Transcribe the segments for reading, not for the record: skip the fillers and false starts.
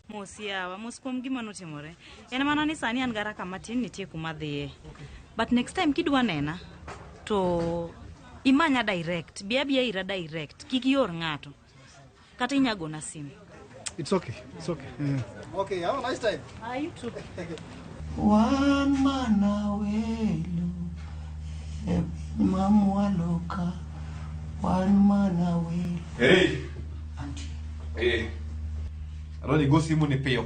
Mosiawa, moskom gima notimore. En mana ni sani an gara kamatin nitie kuma dhiye. But next time kidwa nena to imanya direct, biya ira direct, kik ior ng'ato. Kata inyagona sim. It's okay. It's okay. Okay, have a nice time. You too. One man away, Mamualoka. One man away. Hey! Auntie. Hey! I don't go see money pay.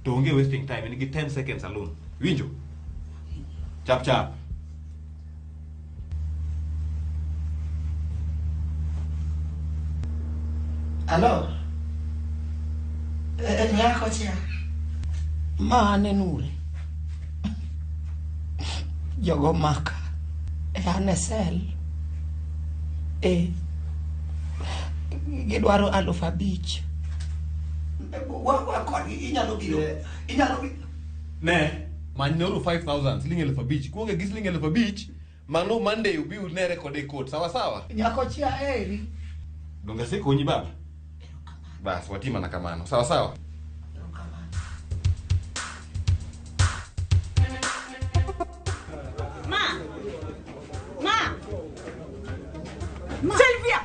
Don't get wasting time. You get 10 seconds alone. Winjo. Chap. Hello? Nyako chia. Mane nure. Jogo maka. Anesel. Gidwaro 5,000. Ne, manyoru 5,000 sling elfu abich. Kuonge gi sling elfu abich, mano Monday ubi unere kode court. Sawa. Nyako chia eri. Donga siko unyi baba. Bas, watima na kamano. Sawa. Ma. Sylvia.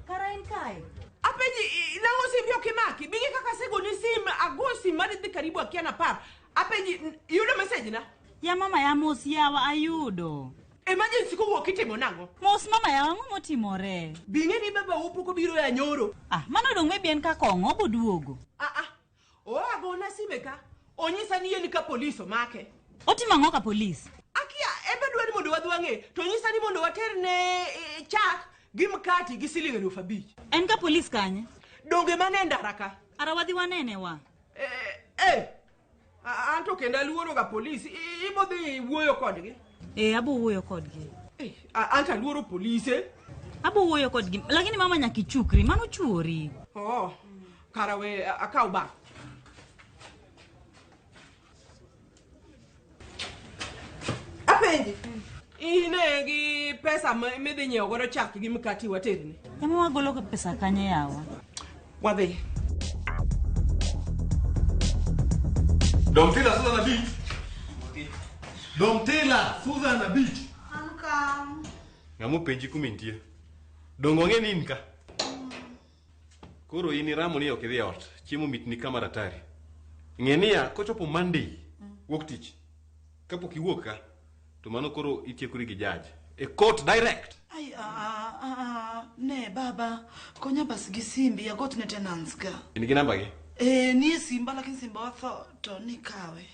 Karain kai. Apeji nango Sylvia Kimaki. Bigi kaka sego ni sim agosi mari de karibu akiana par. Apeji yudo message na. Ya mama ya Mosiawa ayudo. Emergency ko wokitimo nango. Mos mama ya wangu motimore. Binge ni baba upuko biro ya nyoro. Mano dong me bien ka kongo boduogo. O agona simeka. Onyisa ni yeni ka police make. Otimango ka police. Akia ebe dwani mondo wadwange. To nyisa ni mondo waterne chak gi mkati gi siling 5,000. En ka police kanye? Donge manenda raka. Ara wadhi wanene wa. Anto kenda luoro ga police. Ibo dhi wuoyo kodgi. Abo wuoyo kodgi. Anta luoro police. Abo wuoyo kodgi. Lakini mama nyaki chukri, mano chuori. Karawe akau ba. Apendi. Inegi pesa medhi nyiewo godo chak gi mkati waterni. Ema wagolo ko pesa kanye yawa. Wadhi. Domtila Susan Beach. Domtila Susan Beach. Anka. Ngamu penji kumintie. Dongonge ninka. Koro ini ramo ni okidhi ot. Chiemo mitni kama ratari. Ngenia kochopo Monday. Wok tich. Kapo kiwuoka to mano koro itiekuri gi judge. A court direct. Ne baba, konya bas gi simbi ya got ne tenants ga. Ini namba gi? Ni simba lakini simba watho to ni kawe.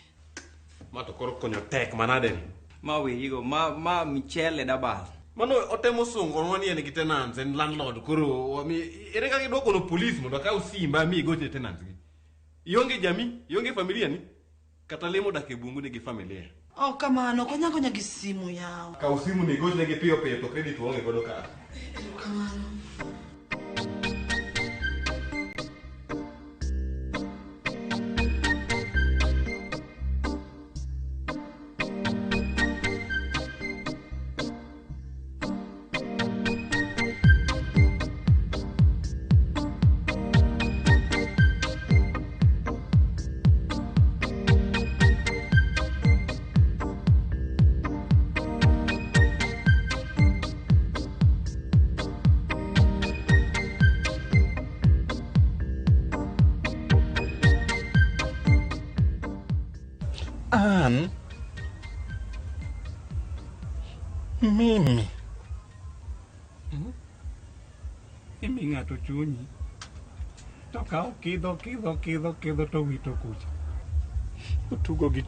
Ma to koro konyo tek manade ni. Ma wiyigo, ma Michele dabal. Mano otemo songo wani ene gi tenants and landlord koro ere ka gidwoko no police mondo ka usimba mi gote tenants gi. Ionge jami, ionge familia ni. Kata lemo dak e bungu ni gi familia. Kamano konya gi simu yao. Ka usimu ni gote gi piyo to credit wonge godo ka. Kamano. Mimi. Imi ng'ato chunyi. To ka okidho to wito kucha. Otugo gi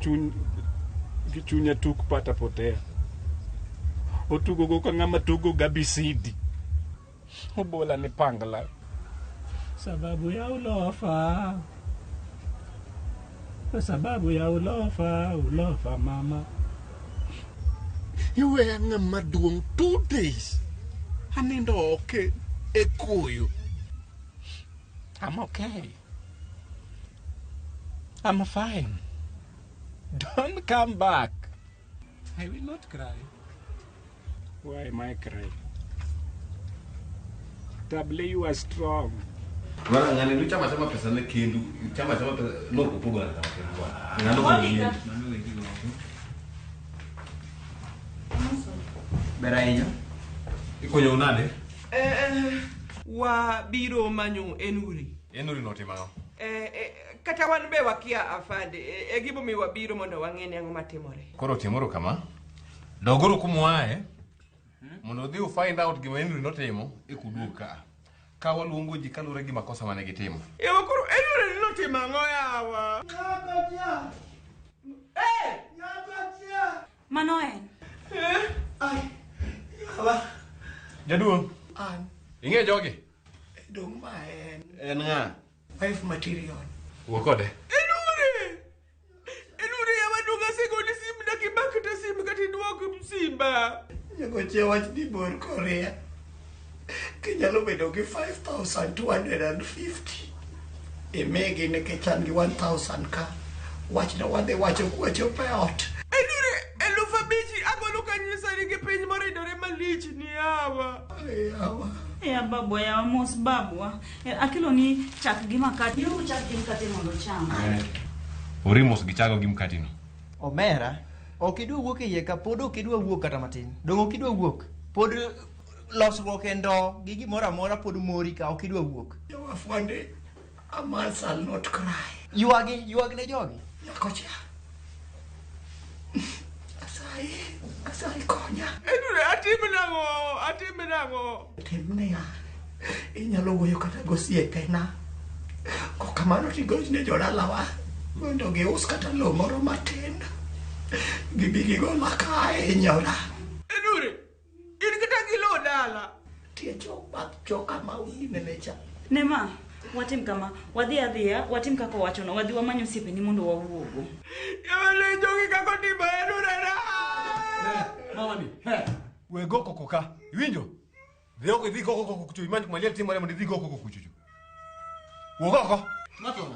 chunya tuk pata potea. Otugo go ka ng'ama tugo gabisidi. Obola ni pangla. Sababu ya ulofa. Sababu ya ulofa mama. You were ng'ama duong 2 days. Anindo okay e koyo. I'm okay. I'm fine. Don't come back. I will not cry. Why am I crying? comfortably, you are strong. Wala ngani lu chama pesa ne kindu, chama pesa no kupugo na kama. Ngano kwa Berainyo. Iko nyonade? Wa biro manyo enuri. Enuri notimao. Kata wan be wakia afande. Gibo mi wabiro mondo wang'ene ang'o matimore. Koro timoro kama. Dogoro kumwae. Mondo dhi find out gima enuri notimo ikuduka. Ka waluongo ji kalure gi makosa mane gitimo. Yawa koro enuri notimo ang'o yawa? Mano en. Ai, yawa. Jaduong. An. Ing'e jogi? Dong ma en. En ng'a? Wife material. Wuokode. Enuri yawa dunga sego ni sim na kibakita sim kati duoko msimba. Nyago wach ni bor Korea. Kinyalo bedo gi 5,250. Imegi ne kechan gi 1,000 ka. Wach na wadhi wacho kuwacho peot. Enuri elufa bichi agolo kanyisa ni gi piny moridore malich ni yawa. Yawa. Ya babu ya mos babu. Akilo ni chak gi makati. Yu chak gi makati mondo chama. Orimos gi chago gi mkatino. Omera, okidwa wuok e yie ka pod okidwa wuok kata matin. Dong okidwa wuok. Pod losruok e ndo gi gimoro amora pod mori ka okidwa wuok. Yawa Fwande, a man shall not cry. Yuag ne jogi. Nyakocha. Asai konya. Enuri atime nango. Timne ya. Inyalo wuoyo kata gosiepena. Kokamano tigochne jodalawa. Mondo gius kata lo moro matin. Gibigi go makae inyora. Enuri, in kita gilo dala. Tie choka mauni nenecha. Nema, watim kama. Wadhi adhiya, watim kako wacho no. Wadhi wamanyo siepeni mondo wawuogo. Yawa le jogi kako tiba enuri na. Mama ni, we go kokoka. Iwinjo? Dhiyoko idhi go koko kuchu. Imanji kumalia timu wale idhi go koko kuchuchu. Wogoko. Matona.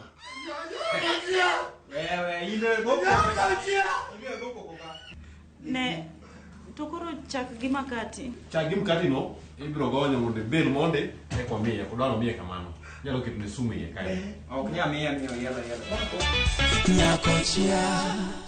Wewe ile go kokoka. Ne, tokoro chak gi makati. Chak gi mkatino ibiro gonyo mondo bel monde eko miye kudwaro miye kamano. Nyalo keto ne sumu iye kae. Ok nyamiya miyo yala. Nyakocha.